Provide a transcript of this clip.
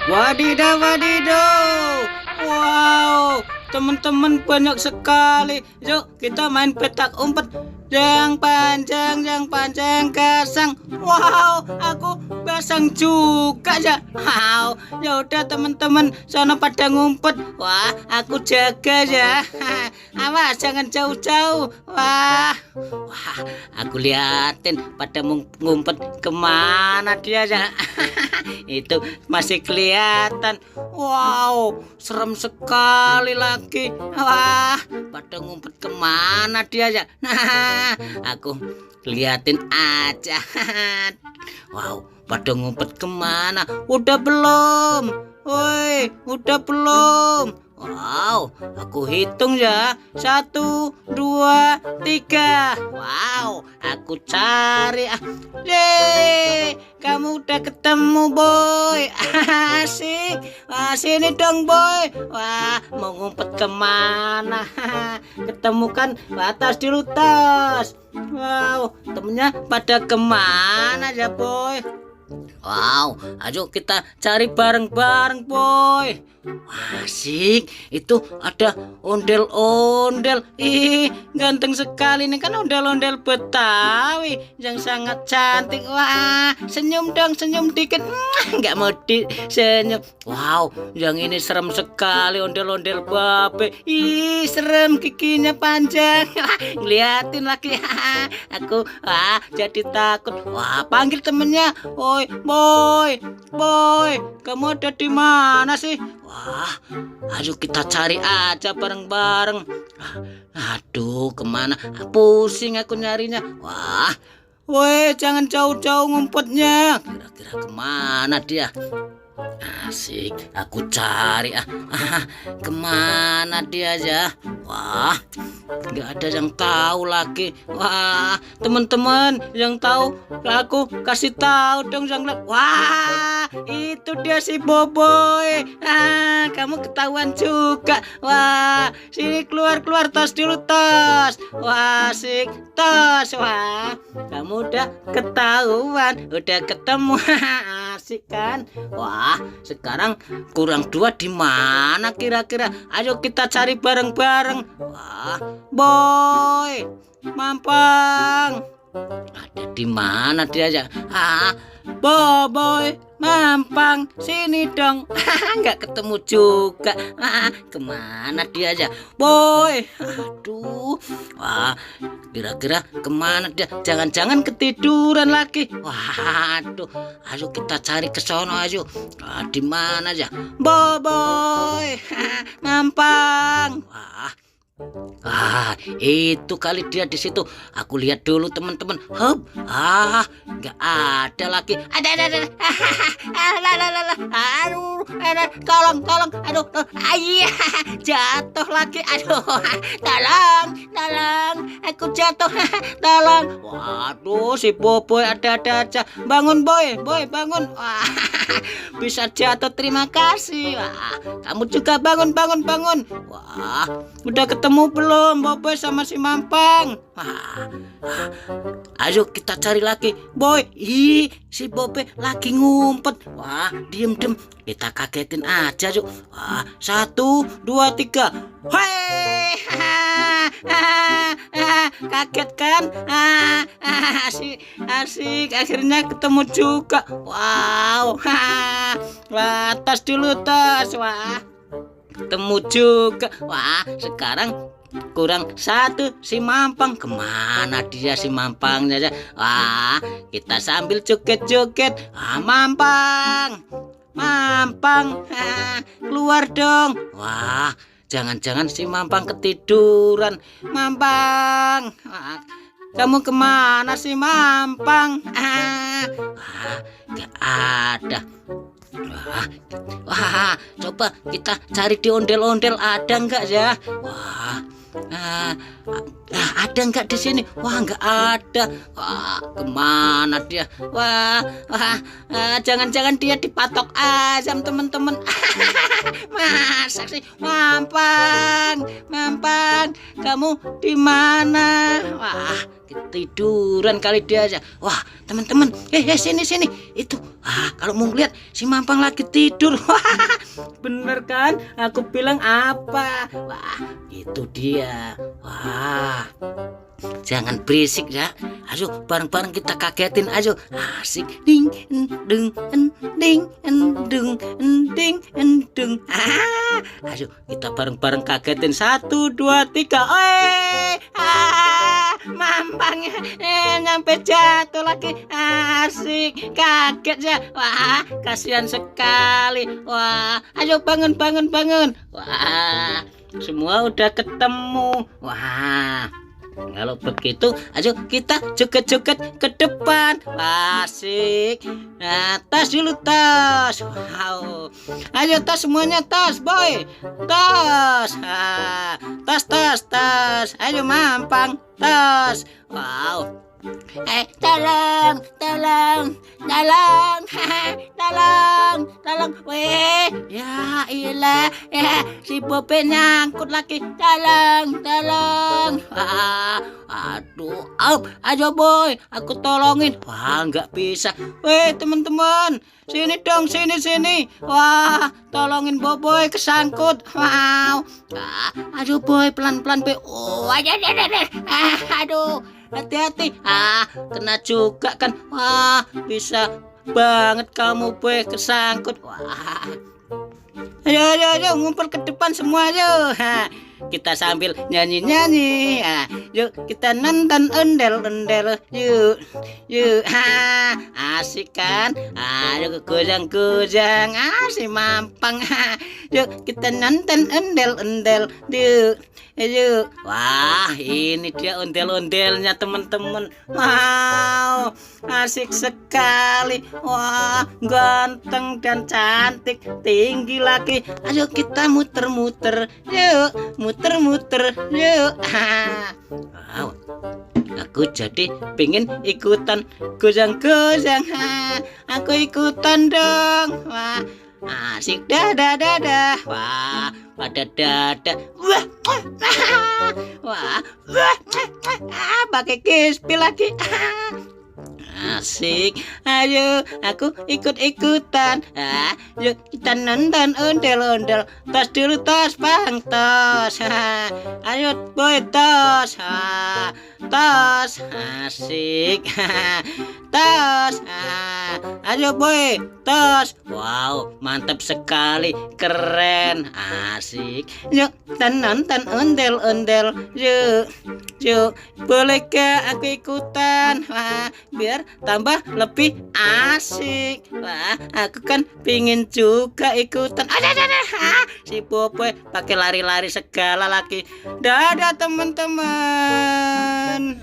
Wadidaw, wadidaw. Wow, teman-teman banyak sekali. Yuk kita main petak umpet. Yang panjang kasang. Wow, aku pasang juga ya. Wow, ya udah teman-teman, sono pada ngumpet. Wah, aku jaga ya. Awas jangan jauh-jauh. Wah, aku liatin pada ngumpet kemana dia ya. Itu masih kelihatan. Wow, serem sekali lagi. Wah, pada ngumpet kemana dia ya. Nah, aku liatin aja. Wow, pada ngumpet kemana? Udah belum? Woi, udah belum? Wow, aku hitung ya. 1, 2, 3. Wow, aku cari. Yeay, kamu udah ketemu, boy. Asik. Wah, sini dong, boy. Wah, mau ngumpet kemana? Ketemu kan? Atas dulu, tas. Wow, temennya pada kemana ya, boy? Wow, ayo kita cari bareng-bareng, boy. Wah, asik, itu ada ondel-ondel. Ih, ganteng sekali nih, kan ondel-ondel Betawi yang sangat cantik. Wah, senyum dong, senyum dikit. Nggak mau senyum. Wow, yang ini serem sekali, ondel-ondel babe. Ih, serem, giginya panjang. Ngeliatin lagi. Aku jadi takut. Wah, panggil temennya. Boy, boy, kamu ada di mana sih? Wah, ayo kita cari aja bareng-bareng. Aduh, kemana? Pusing aku nyarinya. Wah, woi, jangan jauh-jauh ngumpetnya. Kira-kira kemana dia? Asik, aku cari. Kemana dia ya? Wah, nggak ada yang tahu lagi. Wah, teman-teman yang tahu, aku kasih tahu dong yang. Wah, itu dia si Boboy. Kamu ketahuan juga. Wah, sini keluar tas dulu, tas. Wah, asik, tas. Wah, kamu udah ketahuan, udah ketemu. Asik kan? Wah, sekarang kurang 2 di mana kira-kira? Ayo kita cari bareng-bareng. Wah, boy, Mampang. Ada di mana dia ya? Boy, Mampang, sini dong. Nggak ketemu juga. Kemana dia ya? Boy, aduh. Wah, kira-kira kemana dia? Jangan-jangan ketiduran lagi. Waduh, ayo kita cari ke sono ayo. Di mana ya? Boy, Mampang. Itu kali dia di situ. Aku lihat dulu teman-teman. Nggak ada lagi. Ada. Aduh, tolong. Aduh, jatuh lagi. Aduh, tolong. Aku jatuh. Tolong. Waduh, si Boboy ada-ada aja. Bangun, boy, bangun. Wah, bisa jatuh. Terima kasih. Wah, kamu juga bangun. Wah, udah ketemu belum Boboy sama si Mampang? Ayo kita cari lagi, boy. Si Boboy lagi ngumpet. Wah, diem. Kita kagetin aja yuk. 1, 2, 3. Hei, kaget kan? Asik. Akhirnya ketemu juga. Wow. Tas dulu, tas. Wah, ketemu juga. Wah, sekarang kurang 1 si Mampang. Kemana dia si Mampangnya? Wah, kita sambil joget-joget. Mampang, keluar dong. Wah, jangan-jangan si Mampang ketiduran. Mampang, kamu kemana sih Mampang? Gak ada. Wah, coba kita cari di ondel-ondel, ada nggak ya? Wah, ada nggak di sini? Wah, nggak ada. Wah, kemana dia? Wah, jangan-jangan dia dipatok ayam teman-teman. Masa sih, Mampang, kamu di mana? Wah, Ketiduran kali dia aja. Wah, teman-teman, sini. Itu, kalau mau lihat si Mampang lagi tidur. Wah, bener kan? Aku bilang apa? Wah, itu dia. Wah, jangan berisik ya. Ayo bareng-bareng kita kagetin ayo. Asik. Ding ding ding ding ding ding. Ayo kita bareng-bareng kagetin. 1 2 3. Mampangnya nyampe jatuh lagi. Asik, kaget ya. Wah, kasihan sekali. Wah, ayo bangun. Wah, semua udah ketemu. Wah, kalau begitu, ayo kita joget-joget ke depan. Asik. Nah, tas dulu, tas. Wow. Ayo tas semuanya, tas, boy. Tas. Tas. Ayo Mampang, tas. Wow. Tolong. Weh, ya ilah, si Bobe nyangkut lagi. Tolong. Aduh, ayo boy, aku tolongin. Wah, nggak bisa. Weh, teman-teman, sini dong, sini. Wah, tolongin Boboy kesangkut. Wow. Ayo boy, pelan-pelan boy. Oh, aduh. Hati-hati. Kena juga kan. Wah, bisa banget kamu boy kesangkut. Wah. Ayo ngumpul ke depan semua ayo. Kita sambil nyanyi. Yuk kita nonton ondel-ondel. Yuk. Asik kan? Ayo goyang-goyang. Asik Mampang. Yuk kita nonton ondel-ondel. Yuk. Wah, ini dia ondel-ondelnya teman-teman. Wow, asik sekali. Wah, ganteng dan cantik, tinggi lagi. Ayo kita muter-muter. Yuk, muter-muter. Yuk. Wow, aku jadi pengen ikutan goyang-goyang. Aku ikutan dong. Wah, asik dadah. Wah, pada dada. Wah, pakai kispi lagi. Asik. Ayo, aku ikut-ikutan. Yuk kita nonton ondel-ondel. Tas dulu, tas bang, tas. Ayo boy, tas. Tas. Asik. Tas. Ayo boy, tas. Wow, mantap sekali, keren, asik. Yuk kita nonton ondel-ondel. Yuk, bolehkah aku ikutan? Wah, biar tambah lebih asik. Wah, aku kan pingin juga ikutan. Si Boboy pakai lari-lari segala lagi. Dadah teman-teman.